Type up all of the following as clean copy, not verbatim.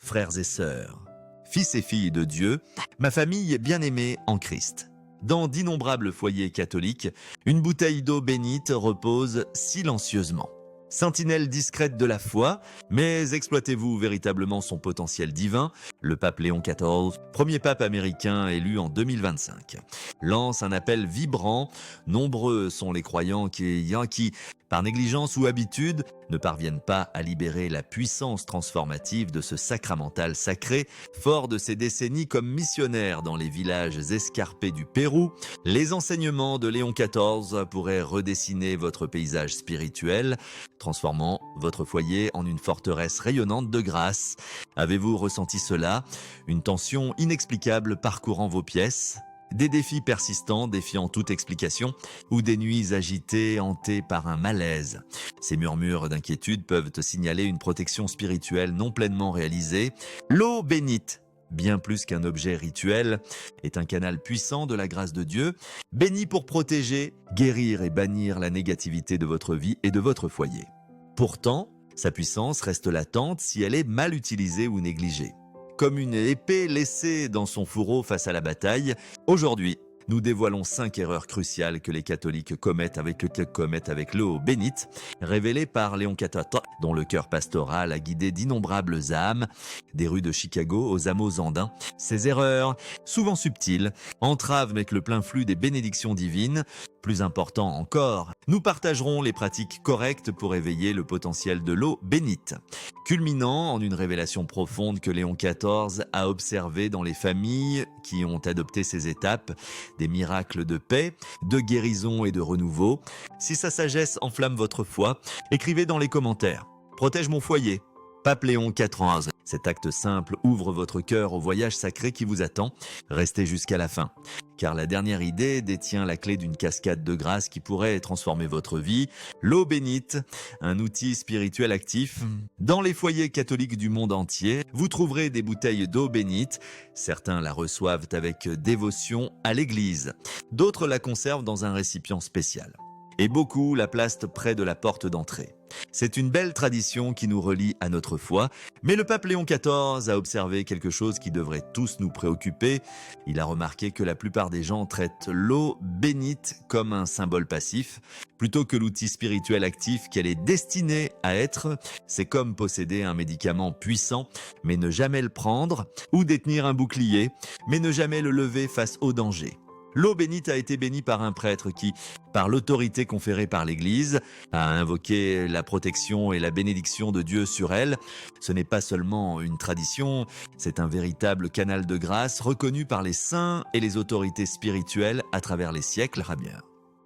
frères et sœurs, fils et filles de Dieu, ma famille bien-aimée en Christ. Dans d'innombrables foyers catholiques, une bouteille d'eau bénite repose silencieusement. Sentinelle discrète de la foi, mais exploitez-vous véritablement son potentiel divin? Le pape Léon XIV, premier pape américain élu en 2025, lance un appel vibrant. Nombreux sont les croyants qui, par négligence ou habitude, ne parviennent pas à libérer la puissance transformative de ce sacramental sacré. Fort de ces décennies comme missionnaire dans les villages escarpés du Pérou, les enseignements de Léon XIV pourraient redessiner votre paysage spirituel, transformant votre foyer en une forteresse rayonnante de grâce. Avez-vous ressenti cela? Une tension inexplicable parcourant vos pièces? Des défis persistants défiant toute explication ou des nuits agitées hantées par un malaise. Ces murmures d'inquiétude peuvent te signaler une protection spirituelle non pleinement réalisée. L'eau bénite, bien plus qu'un objet rituel, est un canal puissant de la grâce de Dieu, béni pour protéger, guérir et bannir la négativité de votre vie et de votre foyer. Pourtant, sa puissance reste latente si elle est mal utilisée ou négligée. Comme une épée laissée dans son fourreau face à la bataille, aujourd'hui, nous dévoilons 5 erreurs cruciales que les catholiques commettent avec l'eau bénite, révélées par Léon XIV, dont le cœur pastoral a guidé d'innombrables âmes, des rues de Chicago aux hameaux andins. Ces erreurs, souvent subtiles, entravent avec le plein flux des bénédictions divines. Plus important encore, nous partagerons les pratiques correctes pour éveiller le potentiel de l'eau bénite, culminant en une révélation profonde que Léon XIV a observée dans les familles qui ont adopté ces étapes, des miracles de paix, de guérison et de renouveau. Si sa sagesse enflamme votre foi, écrivez dans les commentaires. Protège mon foyer. Pape Léon XIV. Cet acte simple ouvre votre cœur au voyage sacré qui vous attend. Restez jusqu'à la fin, car la dernière idée détient la clé d'une cascade de grâce qui pourrait transformer votre vie. L'eau bénite, un outil spirituel actif. Dans les foyers catholiques du monde entier, vous trouverez des bouteilles d'eau bénite. Certains la reçoivent avec dévotion à l'église. D'autres la conservent dans un récipient spécial. Et beaucoup la placent près de la porte d'entrée. C'est une belle tradition qui nous relie à notre foi, mais le pape Léon XIV a observé quelque chose qui devrait tous nous préoccuper. Il a remarqué que la plupart des gens traitent l'eau bénite comme un symbole passif, plutôt que l'outil spirituel actif qu'elle est destinée à être. C'est comme posséder un médicament puissant, mais ne jamais le prendre, ou détenir un bouclier, mais ne jamais le lever face au danger. L'eau bénite a été bénie par un prêtre qui, par l'autorité conférée par l'Église, a invoqué la protection et la bénédiction de Dieu sur elle. Ce n'est pas seulement une tradition, c'est un véritable canal de grâce reconnu par les saints et les autorités spirituelles à travers les siècles.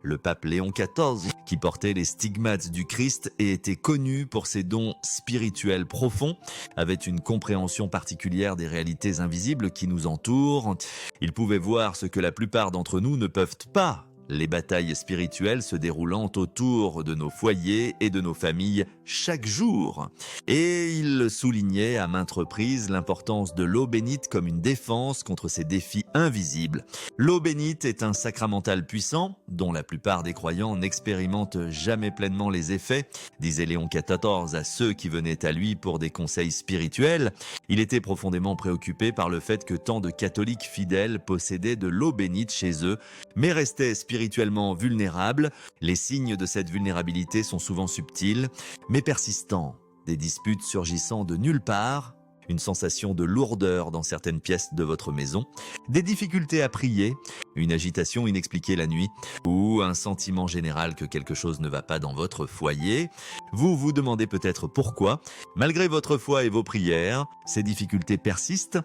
Le pape Léon XIV, qui portait les stigmates du Christ et était connu pour ses dons spirituels profonds, avait une compréhension particulière des réalités invisibles qui nous entourent. Il pouvait voir ce que la plupart d'entre nous ne peuvent pas. Les batailles spirituelles se déroulant autour de nos foyers et de nos familles chaque jour. Et il soulignait à maintes reprises l'importance de l'eau bénite comme une défense contre ces défis invisibles. L'eau bénite est un sacramental puissant dont la plupart des croyants n'expérimentent jamais pleinement les effets, disait Léon XIV à ceux qui venaient à lui pour des conseils spirituels. Il était profondément préoccupé par le fait que tant de catholiques fidèles possédaient de l'eau bénite chez eux, mais restaient spirituellement vulnérables. Les signes de cette vulnérabilité sont souvent subtils, mais persistants. Des disputes surgissant de nulle part, une sensation de lourdeur dans certaines pièces de votre maison, des difficultés à prier, une agitation inexpliquée la nuit, ou un sentiment général que quelque chose ne va pas dans votre foyer. Vous vous demandez peut-être pourquoi, malgré votre foi et vos prières, ces difficultés persistent.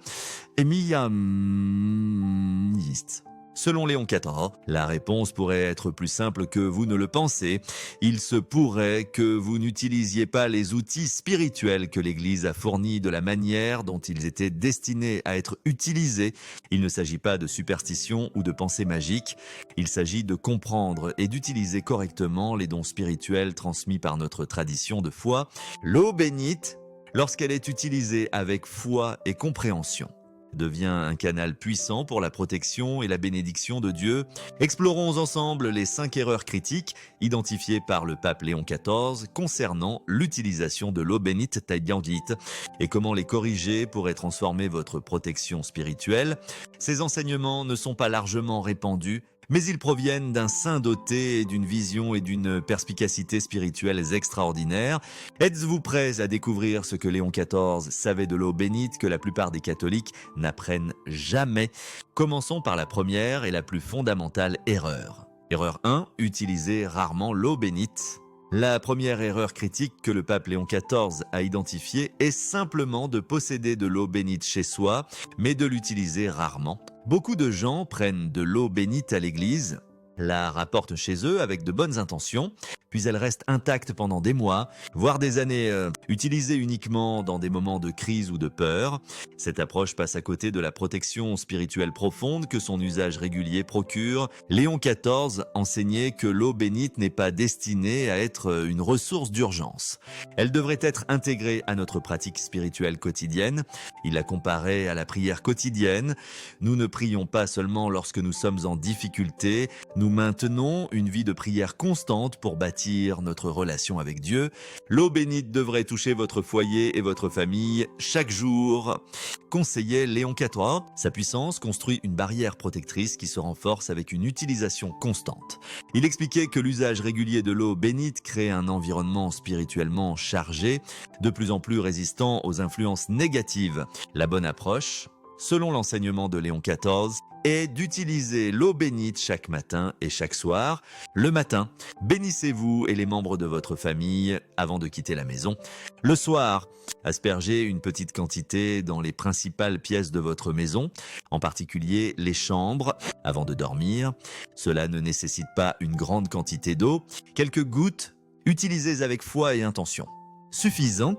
Selon Léon XIV, la réponse pourrait être plus simple que vous ne le pensez. Il se pourrait que vous n'utilisiez pas les outils spirituels que l'Église a fournis de la manière dont ils étaient destinés à être utilisés. Il ne s'agit pas de superstition ou de pensée magique. Il s'agit de comprendre et d'utiliser correctement les dons spirituels transmis par notre tradition de foi. L'eau bénite, lorsqu'elle est utilisée avec foi et compréhension, devient un canal puissant pour la protection et la bénédiction de Dieu. Explorons ensemble les 5 erreurs critiques identifiées par le pape Léon XIV concernant l'utilisation de l'eau bénite taïbiandite et comment les corriger pourrait transformer votre protection spirituelle. Ces enseignements ne sont pas largement répandus, mais ils proviennent d'un saint doté d'une vision et d'une perspicacité spirituelles extraordinaires. Êtes-vous prêts à découvrir ce que Léon XIV savait de l'eau bénite que la plupart des catholiques n'apprennent jamais? Commençons par la première et la plus fondamentale erreur. Erreur 1, utilisez rarement l'eau bénite. La première erreur critique que le pape Léon XIV a identifiée est simplement de posséder de l'eau bénite chez soi, mais de l'utiliser rarement. Beaucoup de gens prennent de l'eau bénite à l'église, la rapportent chez eux avec de bonnes intentions, puis elle reste intacte pendant des mois, voire des années, utilisée uniquement dans des moments de crise ou de peur. Cette approche passe à côté de la protection spirituelle profonde que son usage régulier procure. Léon XIV enseignait que l'eau bénite n'est pas destinée à être une ressource d'urgence. Elle devrait être intégrée à notre pratique spirituelle quotidienne. Il la comparait à la prière quotidienne. Nous ne prions pas seulement lorsque nous sommes en difficulté, nous maintenons une vie de prière constante pour bâtir notre relation avec Dieu. L'eau bénite devrait toucher votre foyer et votre famille chaque jour, conseillait Léon XIV. Sa puissance construit une barrière protectrice qui se renforce avec une utilisation constante. Il expliquait que l'usage régulier de l'eau bénite crée un environnement spirituellement chargé, de plus en plus résistant aux influences négatives. La bonne approche, selon l'enseignement de Léon XIV, est d'utiliser l'eau bénite chaque matin et chaque soir. Le matin, bénissez-vous et les membres de votre famille avant de quitter la maison. Le soir, aspergez une petite quantité dans les principales pièces de votre maison, en particulier les chambres, avant de dormir. Cela ne nécessite pas une grande quantité d'eau. Quelques gouttes, utilisez avec foi et intention. Suffisant.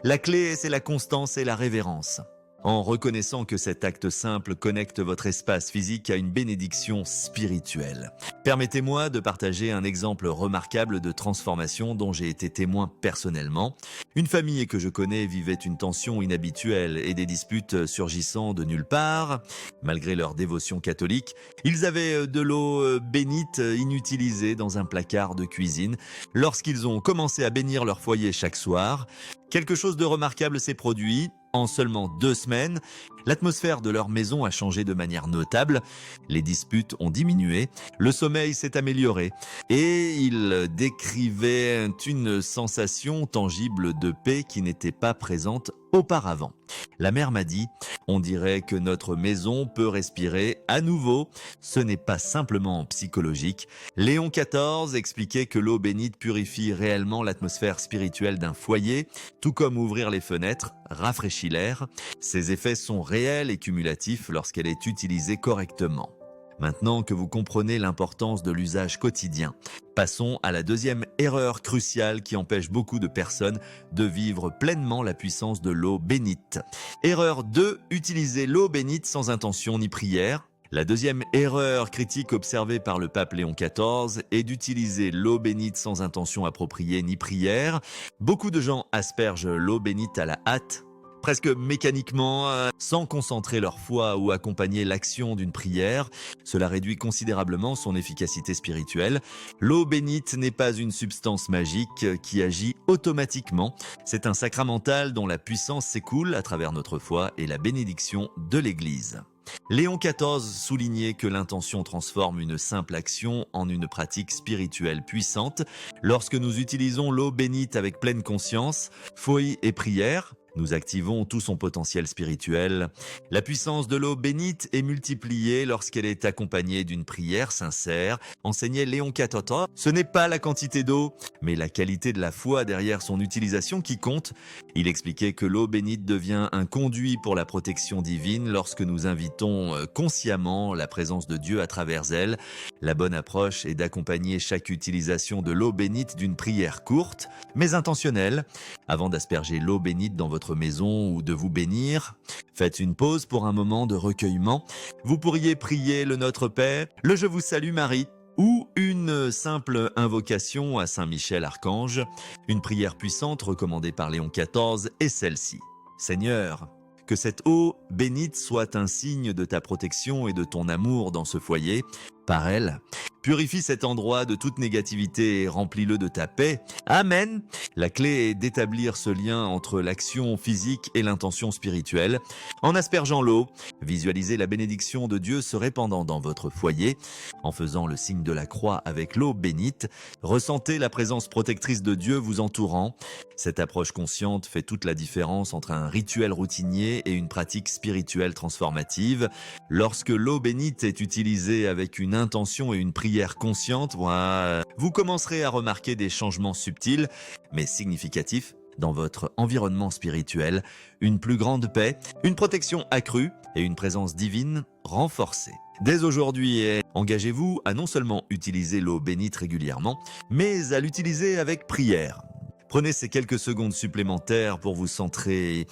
La clé, c'est la constance et la révérence. En reconnaissant que cet acte simple connecte votre espace physique à une bénédiction spirituelle. Permettez-moi de partager un exemple remarquable de transformation dont j'ai été témoin personnellement. Une famille que je connais vivait une tension inhabituelle et des disputes surgissant de nulle part. Malgré leur dévotion catholique, ils avaient de l'eau bénite inutilisée dans un placard de cuisine. Lorsqu'ils ont commencé à bénir leur foyer chaque soir, quelque chose de remarquable s'est produit. En seulement 2 semaines, l'atmosphère de leur maison a changé de manière notable, les disputes ont diminué, le sommeil s'est amélioré et ils décrivaient une sensation tangible de paix qui n'était pas présente auparavant. La mère m'a dit, on dirait que notre maison peut respirer à nouveau. Ce n'est pas simplement psychologique. Léon XIV expliquait que l'eau bénite purifie réellement l'atmosphère spirituelle d'un foyer, tout comme ouvrir les fenêtres rafraîchit l'air. Ces effets sont réels et cumulatifs lorsqu'elle est utilisée correctement. Maintenant que vous comprenez l'importance de l'usage quotidien, passons à la deuxième erreur cruciale qui empêche beaucoup de personnes de vivre pleinement la puissance de l'eau bénite. Erreur 2, utiliser l'eau bénite sans intention ni prière. La deuxième erreur critique observée par le pape Léon XIV est d'utiliser l'eau bénite sans intention appropriée ni prière. Beaucoup de gens aspergent l'eau bénite à la hâte, presque mécaniquement, sans concentrer leur foi ou accompagner l'action d'une prière. Cela réduit considérablement son efficacité spirituelle. L'eau bénite n'est pas une substance magique qui agit automatiquement. C'est un sacramental dont la puissance s'écoule à travers notre foi et la bénédiction de l'Église. Léon XIV soulignait que l'intention transforme une simple action en une pratique spirituelle puissante. Lorsque nous utilisons l'eau bénite avec pleine conscience, foi et prière, nous activons tout son potentiel spirituel. La puissance de l'eau bénite est multipliée lorsqu'elle est accompagnée d'une prière sincère, enseignait Léon XIV. Ce n'est pas la quantité d'eau, mais la qualité de la foi derrière son utilisation qui compte. Il expliquait que l'eau bénite devient un conduit pour la protection divine lorsque nous invitons consciemment la présence de Dieu à travers elle. La bonne approche est d'accompagner chaque utilisation de l'eau bénite d'une prière courte, mais intentionnelle. Avant d'asperger l'eau bénite dans votre maison ou de vous bénir, faites une pause pour un moment de recueillement. Vous pourriez prier le Notre Père, le Je vous salue Marie, ou une simple invocation à Saint Michel Archange. Une prière puissante recommandée par Léon XIV est celle-ci. Seigneur, que cette eau bénite soit un signe de ta protection et de ton amour dans ce foyer. Par elle, purifie cet endroit de toute négativité et remplis-le de ta paix. Amen. La clé est d'établir ce lien entre l'action physique et l'intention spirituelle. En aspergeant l'eau, visualisez la bénédiction de Dieu se répandant dans votre foyer. En faisant le signe de la croix avec l'eau bénite, ressentez la présence protectrice de Dieu vous entourant. Cette approche consciente fait toute la différence entre un rituel routinier et une pratique spirituelle transformative. Lorsque l'eau bénite est utilisée avec une intention et une prière consciente, vous commencerez à remarquer des changements subtils mais significatifs dans votre environnement spirituel, une plus grande paix, une protection accrue et une présence divine renforcée. Dès aujourd'hui, engagez-vous à non seulement utiliser l'eau bénite régulièrement, mais à l'utiliser avec prière. Prenez ces quelques secondes supplémentaires pour vous centrer,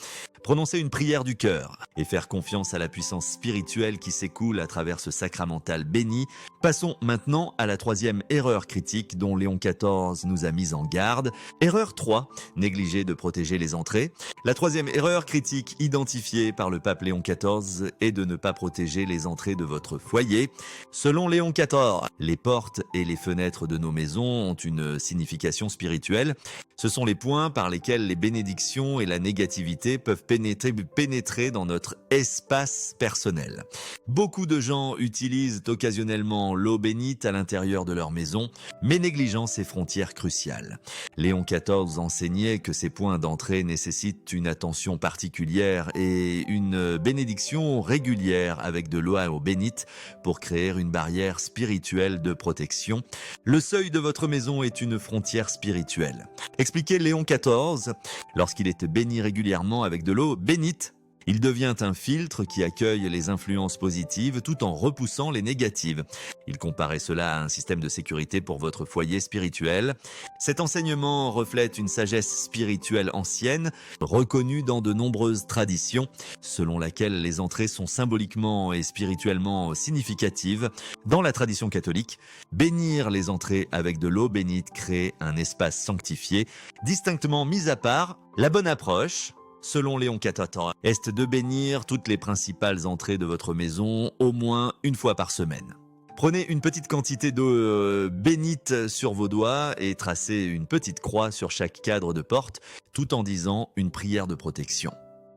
prononcer une prière du cœur et faire confiance à la puissance spirituelle qui s'écoule à travers ce sacramental béni. Passons maintenant à la troisième erreur critique dont Léon XIV nous a mis en garde. Erreur 3, négliger de protéger les entrées. La troisième erreur critique identifiée par le pape Léon XIV est de ne pas protéger les entrées de votre foyer. Selon Léon XIV, les portes et les fenêtres de nos maisons ont une signification spirituelle. Ce sont les points par lesquels les bénédictions et la négativité peuvent pénétrer dans notre espace personnel. Beaucoup de gens utilisent occasionnellement l'eau bénite à l'intérieur de leur maison, mais négligeant ces frontières cruciales. Léon XIV enseignait que ces points d'entrée nécessitent une attention particulière et une bénédiction régulière avec de l'eau bénite pour créer une barrière spirituelle de protection. Le seuil de votre maison est une frontière spirituelle. Expliquait Léon XIV, lorsqu'il est béni régulièrement avec de l'eau bénite, il devient un filtre qui accueille les influences positives tout en repoussant les négatives. Il comparait cela à un système de sécurité pour votre foyer spirituel. Cet enseignement reflète une sagesse spirituelle ancienne, reconnue dans de nombreuses traditions, selon laquelle les entrées sont symboliquement et spirituellement significatives. Dans la tradition catholique, bénir les entrées avec de l'eau bénite crée un espace sanctifié, distinctement mis à part. La bonne approche, selon Léon XIV, est de bénir toutes les principales entrées de votre maison au moins une fois par semaine. Prenez une petite quantité d'eau bénite sur vos doigts et tracez une petite croix sur chaque cadre de porte, tout en disant une prière de protection.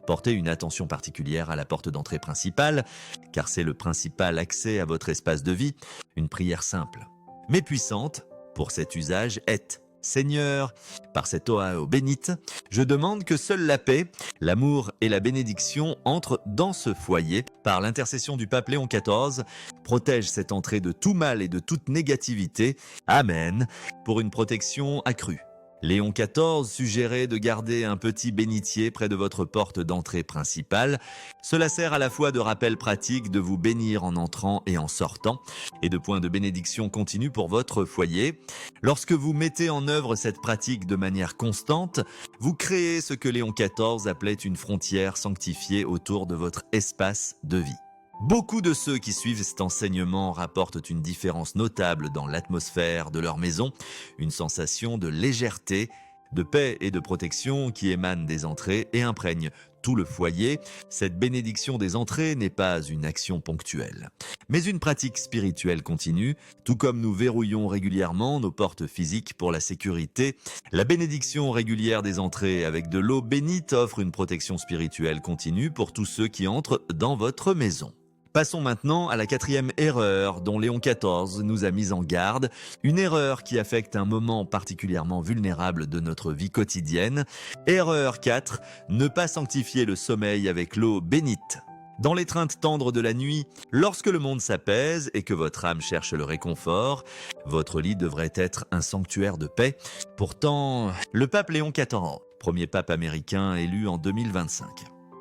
Portez une attention particulière à la porte d'entrée principale, car c'est le principal accès à votre espace de vie. Une prière simple, mais puissante, pour cet usage est: Seigneur, par cette eau bénite, je demande que seule la paix, l'amour et la bénédiction entrent dans ce foyer. Par l'intercession du pape Léon XIV, protège cette entrée de tout mal et de toute négativité. Amen. Pour une protection accrue. Léon XIV suggérait de garder un petit bénitier près de votre porte d'entrée principale. Cela sert à la fois de rappel pratique de vous bénir en entrant et en sortant, et de point de bénédiction continue pour votre foyer. Lorsque vous mettez en œuvre cette pratique de manière constante, vous créez ce que Léon XIV appelait une frontière sanctifiée autour de votre espace de vie. Beaucoup de ceux qui suivent cet enseignement rapportent une différence notable dans l'atmosphère de leur maison, une sensation de légèreté, de paix et de protection qui émane des entrées et imprègne tout le foyer. Cette bénédiction des entrées n'est pas une action ponctuelle, mais une pratique spirituelle continue. Tout comme nous verrouillons régulièrement nos portes physiques pour la sécurité, la bénédiction régulière des entrées avec de l'eau bénite offre une protection spirituelle continue pour tous ceux qui entrent dans votre maison. Passons maintenant à la quatrième erreur dont Léon XIV nous a mis en garde, une erreur qui affecte un moment particulièrement vulnérable de notre vie quotidienne. Erreur 4, ne pas sanctifier le sommeil avec l'eau bénite. Dans l'étreinte tendre de la nuit, lorsque le monde s'apaise et que votre âme cherche le réconfort, votre lit devrait être un sanctuaire de paix. Pourtant, le pape Léon XIV, premier pape américain élu en 2025,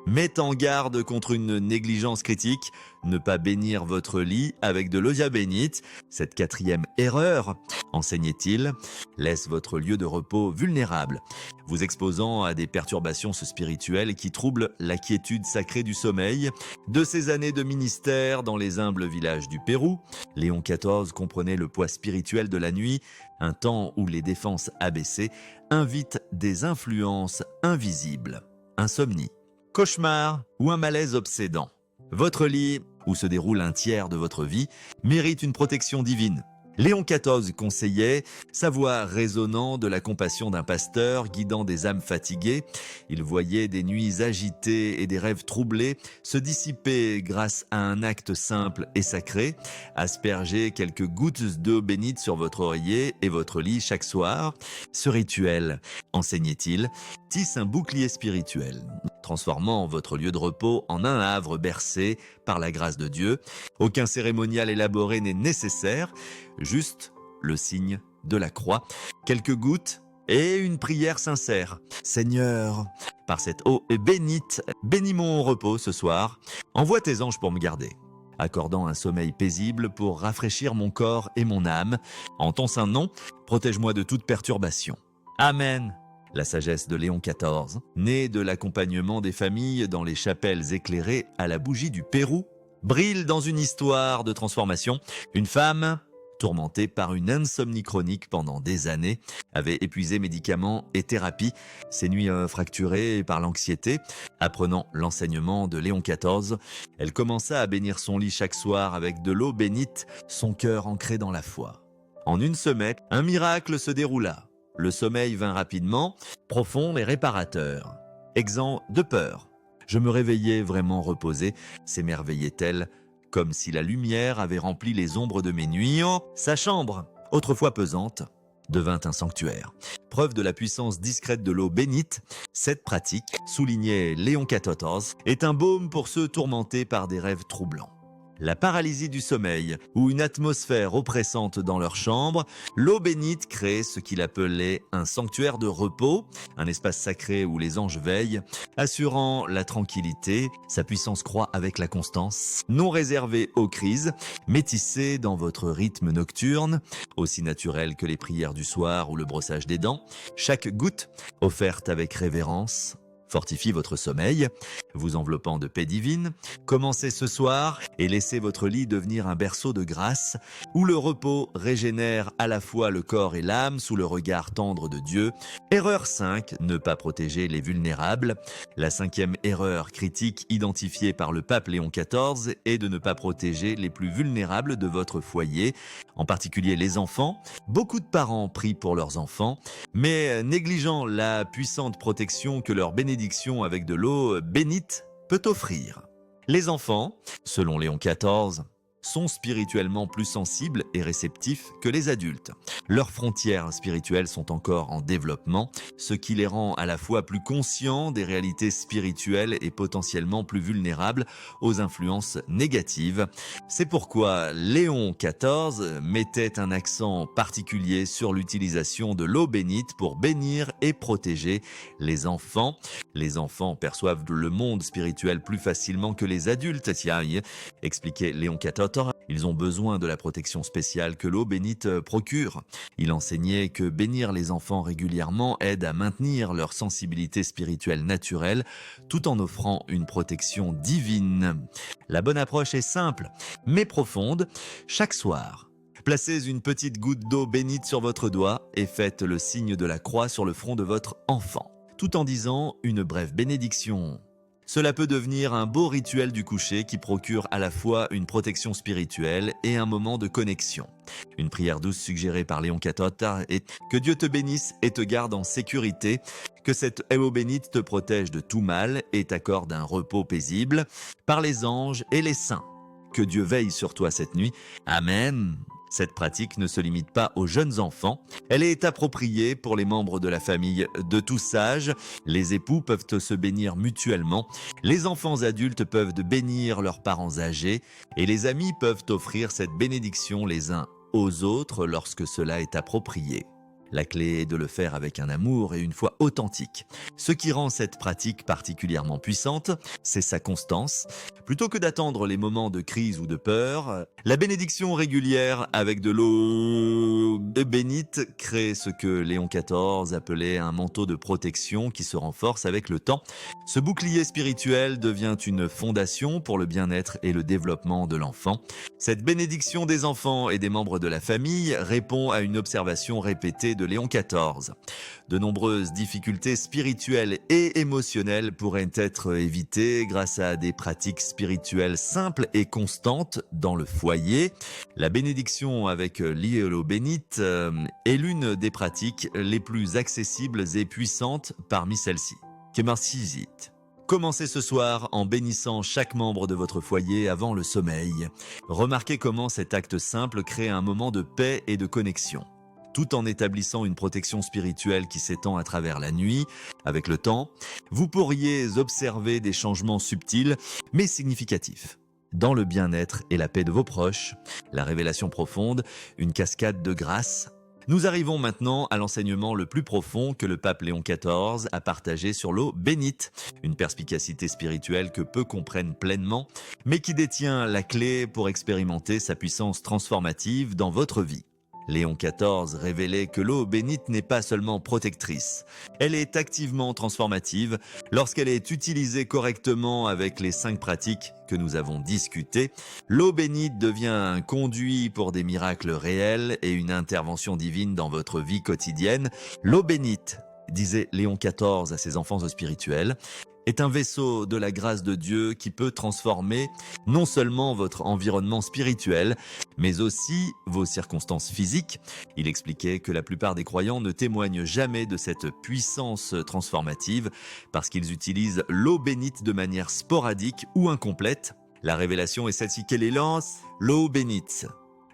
met en garde contre une négligence critique, ne pas bénir votre lit avec de l'eau bénite. Cette quatrième erreur, enseignait-il, laisse votre lieu de repos vulnérable, vous exposant à des perturbations spirituelles qui troublent la quiétude sacrée du sommeil. De ses années de ministère dans les humbles villages du Pérou, Léon XIV comprenait le poids spirituel de la nuit, un temps où les défenses abaissées invitent des influences invisibles. Insomnie, cauchemar ou un malaise obsédant. Votre lit, où se déroule un tiers de votre vie, mérite une protection divine. Léon XIV conseillait, sa voix résonnant de la compassion d'un pasteur guidant des âmes fatiguées. Il voyait des nuits agitées et des rêves troublés se dissiper grâce à un acte simple et sacré. Asperger quelques gouttes d'eau bénite sur votre oreiller et votre lit chaque soir. Ce rituel, enseignait-il, tisse un bouclier spirituel, transformant votre lieu de repos en un havre bercé par la grâce de Dieu. Aucun cérémonial élaboré n'est nécessaire, juste le signe de la croix, quelques gouttes et une prière sincère. Seigneur, par cette eau bénite, bénis mon repos ce soir. Envoie tes anges pour me garder, accordant un sommeil paisible pour rafraîchir mon corps et mon âme. En ton saint nom, protège-moi de toute perturbation. Amen. La sagesse de Léon XIV, née de l'accompagnement des familles dans les chapelles éclairées à la bougie du Pérou, brille dans une histoire de transformation. Une femme, tourmentée par une insomnie chronique pendant des années, avait épuisé médicaments et thérapies, ses nuits fracturées par l'anxiété. Apprenant l'enseignement de Léon XIV, elle commença à bénir son lit chaque soir avec de l'eau bénite, son cœur ancré dans la foi. En une semaine, un miracle se déroula. Le sommeil vint rapidement, profond et réparateur, exempt de peur. Je me réveillais vraiment reposé, s'émerveillait-elle, comme si la lumière avait rempli les ombres de mes nuits. Sa chambre, autrefois pesante, devint un sanctuaire. Preuve de la puissance discrète de l'eau bénite, cette pratique, soulignait Léon XIV, est un baume pour ceux tourmentés par des rêves troublants. La paralysie du sommeil ou une atmosphère oppressante dans leur chambre, l'eau bénite crée ce qu'il appelait un sanctuaire de repos, un espace sacré où les anges veillent, assurant la tranquillité. Sa puissance croît avec la constance, non réservée aux crises, métissée dans votre rythme nocturne, aussi naturel que les prières du soir ou le brossage des dents. Chaque goutte, offerte avec révérence, fortifie votre sommeil, vous enveloppant de paix divine. Commencez ce soir et laissez votre lit devenir un berceau de grâce où le repos régénère à la fois le corps et l'âme sous le regard tendre de Dieu. Erreur 5, ne pas protéger les vulnérables. La 5e erreur critique identifiée par le pape Léon XIV est de ne pas protéger les plus vulnérables de votre foyer, en particulier les enfants. Beaucoup de parents prient pour leurs enfants, mais négligeant la puissante protection que leur bénédiction avec de l'eau bénite peut offrir. Les enfants, selon Léon XIV, sont spirituellement plus sensibles et réceptifs que les adultes. Leurs frontières spirituelles sont encore en développement, ce qui les rend à la fois plus conscients des réalités spirituelles et potentiellement plus vulnérables aux influences négatives. C'est pourquoi Léon XIV mettait un accent particulier sur l'utilisation de l'eau bénite pour bénir et protéger les enfants. Les enfants perçoivent le monde spirituel plus facilement que les adultes, expliquait Léon XIV. Ils ont besoin de la protection spéciale que l'eau bénite procure. Il enseignait que bénir les enfants régulièrement aide à maintenir leur sensibilité spirituelle naturelle tout en offrant une protection divine. La bonne approche est simple, mais profonde. Chaque soir, placez une petite goutte d'eau bénite sur votre doigt et faites le signe de la croix sur le front de votre enfant, tout en disant une brève bénédiction. Cela peut devenir un beau rituel du coucher qui procure à la fois une protection spirituelle et un moment de connexion. Une prière douce suggérée par Léon XIV est « Que Dieu te bénisse et te garde en sécurité, que cette eau bénite te protège de tout mal et t'accorde un repos paisible par les anges et les saints. Que Dieu veille sur toi cette nuit. Amen ». Cette pratique ne se limite pas aux jeunes enfants, elle est appropriée pour les membres de la famille de tous âges. Les époux peuvent se bénir mutuellement, les enfants adultes peuvent bénir leurs parents âgés et les amis peuvent offrir cette bénédiction les uns aux autres lorsque cela est approprié. La clé est de le faire avec un amour et une foi authentique. Ce qui rend cette pratique particulièrement puissante, c'est sa constance. Plutôt que d'attendre les moments de crise ou de peur, la bénédiction régulière avec de l'eau bénite crée ce que Léon XIV appelait un manteau de protection qui se renforce avec le temps. Ce bouclier spirituel devient une fondation pour le bien-être et le développement de l'enfant. Cette bénédiction des enfants et des membres de la famille répond à une observation répétée de Léon XIV. De nombreuses difficultés spirituelles et émotionnelles pourraient être évitées grâce à des pratiques spirituelles simples et constantes dans le foyer. La bénédiction avec l'eau bénite est l'une des pratiques les plus accessibles et puissantes parmi celles-ci. Kemarsizit. Commencez ce soir en bénissant chaque membre de votre foyer avant le sommeil. Remarquez comment cet acte simple crée un moment de paix et de connexion, tout en établissant une protection spirituelle qui s'étend à travers la nuit. Avec le temps, vous pourriez observer des changements subtils mais significatifs dans le bien-être et la paix de vos proches, la révélation profonde, une cascade de grâce. Nous arrivons maintenant à l'enseignement le plus profond que le pape Léon XIV a partagé sur l'eau bénite, une perspicacité spirituelle que peu comprennent pleinement, mais qui détient la clé pour expérimenter sa puissance transformative dans votre vie. Léon XIV révélait que l'eau bénite n'est pas seulement protectrice, elle est activement transformative. Lorsqu'elle est utilisée correctement avec les 5 pratiques que nous avons discutées, l'eau bénite devient un conduit pour des miracles réels et une intervention divine dans votre vie quotidienne. L'eau bénite, disait Léon XIV à ses enfants spirituels, est un vaisseau de la grâce de Dieu qui peut transformer non seulement votre environnement spirituel, mais aussi vos circonstances physiques. Il expliquait que la plupart des croyants ne témoignent jamais de cette puissance transformative parce qu'ils utilisent l'eau bénite de manière sporadique ou incomplète. La révélation est celle-ci qu'elle est lance, l'eau bénite.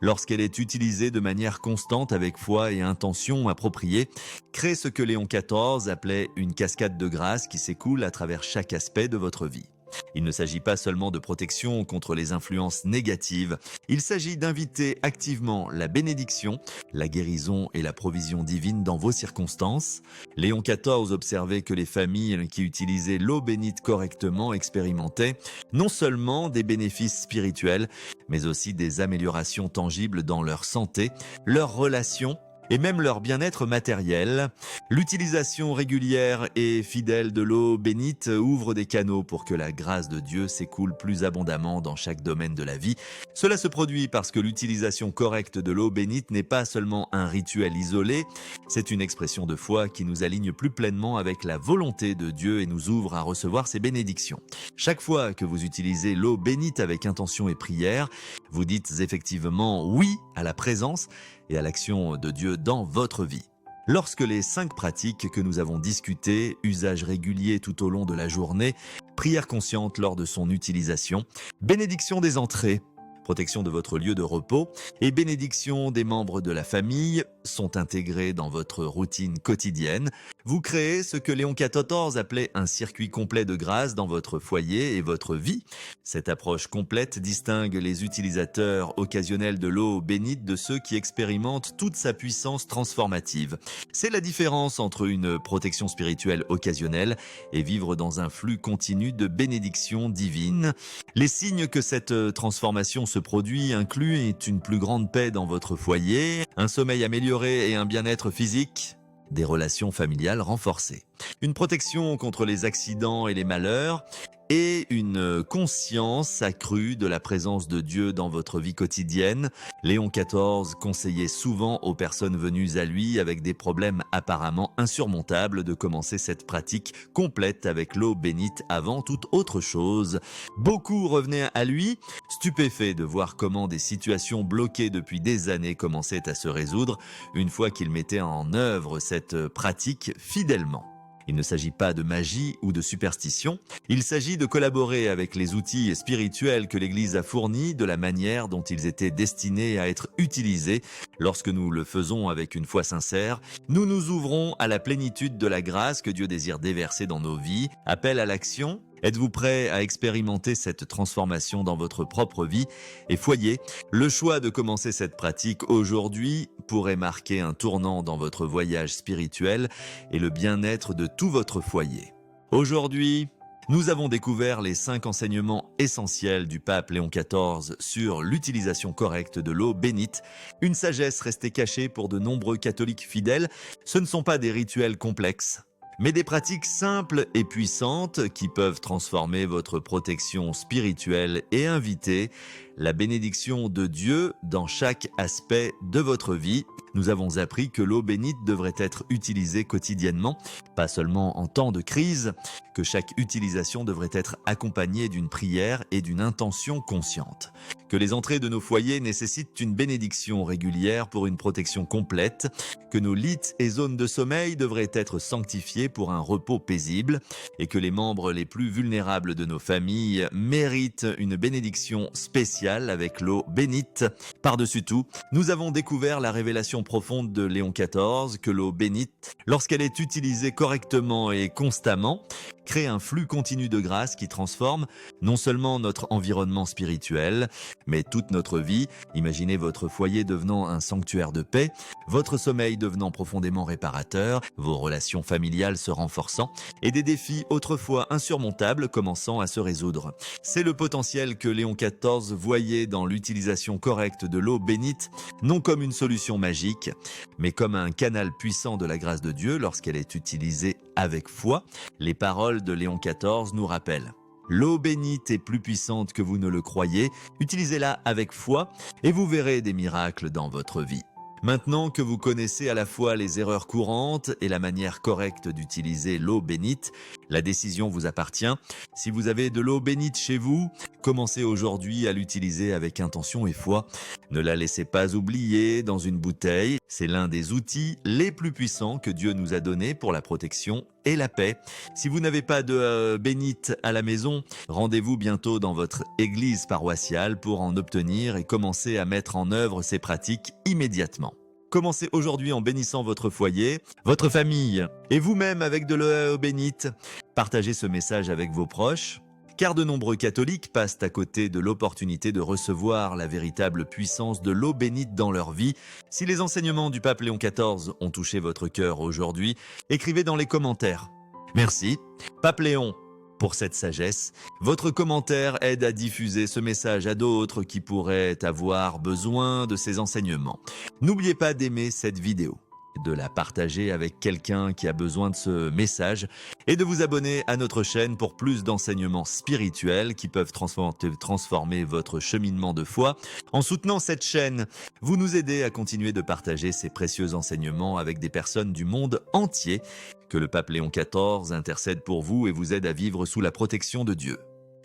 Lorsqu'elle est utilisée de manière constante avec foi et intention appropriée, crée ce que Léon XIV appelait une cascade de grâce qui s'écoule à travers chaque aspect de votre vie. Il ne s'agit pas seulement de protection contre les influences négatives, il s'agit d'inviter activement la bénédiction, la guérison et la provision divine dans vos circonstances. Léon XIV observait que les familles qui utilisaient l'eau bénite correctement expérimentaient non seulement des bénéfices spirituels, mais aussi des améliorations tangibles dans leur santé, leurs relations, et même leur bien-être matériel. L'utilisation régulière et fidèle de l'eau bénite ouvre des canaux pour que la grâce de Dieu s'écoule plus abondamment dans chaque domaine de la vie. Cela se produit parce que l'utilisation correcte de l'eau bénite n'est pas seulement un rituel isolé, c'est une expression de foi qui nous aligne plus pleinement avec la volonté de Dieu et nous ouvre à recevoir ses bénédictions. Chaque fois que vous utilisez l'eau bénite avec intention et prière, vous dites effectivement oui à la présence et à l'action de Dieu dans votre vie. Lorsque les 5 pratiques que nous avons discutées, usage régulier tout au long de la journée, prière consciente lors de son utilisation, bénédiction des entrées, protection de votre lieu de repos et bénédiction des membres de la famille sont intégrés dans votre routine quotidienne. Vous créez ce que Léon XIV appelait un circuit complet de grâce dans votre foyer et votre vie. Cette approche complète distingue les utilisateurs occasionnels de l'eau bénite de ceux qui expérimentent toute sa puissance transformative. C'est la différence entre une protection spirituelle occasionnelle et vivre dans un flux continu de bénédictions divines. Les signes que cette transformation se produit incluent une plus grande paix dans votre foyer, un sommeil amélioré et un bien-être physique, des relations familiales renforcées, une protection contre les accidents et les malheurs et une conscience accrue de la présence de Dieu dans votre vie quotidienne. Léon XIV conseillait souvent aux personnes venues à lui avec des problèmes apparemment insurmontables de commencer cette pratique complète avec l'eau bénite avant toute autre chose. Beaucoup revenaient à lui, stupéfaits de voir comment des situations bloquées depuis des années commençaient à se résoudre une fois qu'il mettait en œuvre cette pratique fidèlement. Il ne s'agit pas de magie ou de superstition, il s'agit de collaborer avec les outils spirituels que l'Église a fournis de la manière dont ils étaient destinés à être utilisés. Lorsque nous le faisons avec une foi sincère, nous nous ouvrons à la plénitude de la grâce que Dieu désire déverser dans nos vies. Appel à l'action. Êtes-vous prêt à expérimenter cette transformation dans votre propre vie et foyer? Le choix de commencer cette pratique aujourd'hui pourrait marquer un tournant dans votre voyage spirituel et le bien-être de tout votre foyer. Aujourd'hui, nous avons découvert les 5 enseignements essentiels du pape Léon XIV sur l'utilisation correcte de l'eau bénite, une sagesse restée cachée pour de nombreux catholiques fidèles. Ce ne sont pas des rituels complexes, mais des pratiques simples et puissantes qui peuvent transformer votre protection spirituelle et inviter la bénédiction de Dieu dans chaque aspect de votre vie. nous avons appris que l'eau bénite devrait être utilisée quotidiennement, pas seulement en temps de crise, que chaque utilisation devrait être accompagnée d'une prière et d'une intention consciente, que les entrées de nos foyers nécessitent une bénédiction régulière pour une protection complète, que nos lits et zones de sommeil devraient être sanctifiés pour un repos paisible et que les membres les plus vulnérables de nos familles méritent une bénédiction spéciale avec l'eau bénite. Par-dessus tout, nous avons découvert la révélation profonde de Léon XIV que l'eau bénite, lorsqu'elle est utilisée correctement et constamment, crée un flux continu de grâce qui transforme non seulement notre environnement spirituel, mais toute notre vie. Imaginez votre foyer devenant un sanctuaire de paix, votre sommeil devenant profondément réparateur, vos relations familiales se renforçant et des défis autrefois insurmontables commençant à se résoudre. C'est le potentiel que Léon XIV voyait dans l'utilisation correcte de l'eau bénite, non comme une solution magique, mais comme un canal puissant de la grâce de Dieu lorsqu'elle est utilisée avec foi. Les paroles de Léon XIV nous rappellent: l'eau bénite est plus puissante que vous ne le croyez, utilisez-la avec foi et vous verrez des miracles dans votre vie. Maintenant que vous connaissez à la fois les erreurs courantes et la manière correcte d'utiliser l'eau bénite, la décision vous appartient. Si vous avez de l'eau bénite chez vous, commencez aujourd'hui à l'utiliser avec intention et foi. Ne la laissez pas oublier dans une bouteille. C'est l'un des outils les plus puissants que Dieu nous a donnés pour la protection et la paix. Si vous n'avez pas de bénite à la maison, rendez-vous bientôt dans votre église paroissiale pour en obtenir et commencer à mettre en œuvre ces pratiques immédiatement. Commencez aujourd'hui en bénissant votre foyer, votre famille et vous-même avec de l'eau bénite. Partagez ce message avec vos proches, car de nombreux catholiques passent à côté de l'opportunité de recevoir la véritable puissance de l'eau bénite dans leur vie. Si les enseignements du pape Léon XIV ont touché votre cœur aujourd'hui, écrivez dans les commentaires. Merci, Pape Léon, pour cette sagesse. Votre commentaire aide à diffuser ce message à d'autres qui pourraient avoir besoin de ces enseignements. N'oubliez pas d'aimer cette vidéo, de la partager avec quelqu'un qui a besoin de ce message et de vous abonner à notre chaîne pour plus d'enseignements spirituels qui peuvent transformer votre cheminement de foi. En soutenant cette chaîne, vous nous aidez à continuer de partager ces précieux enseignements avec des personnes du monde entier. Que le pape Léon XIV intercède pour vous et vous aide à vivre sous la protection de Dieu.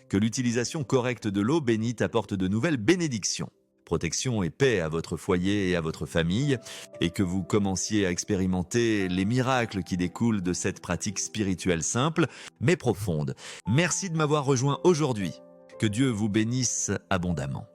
Que l'utilisation correcte de l'eau bénite apporte de nouvelles bénédictions, protection et paix à votre foyer et à votre famille, et que vous commenciez à expérimenter les miracles qui découlent de cette pratique spirituelle simple, mais profonde. Merci de m'avoir rejoint aujourd'hui. Que Dieu vous bénisse abondamment.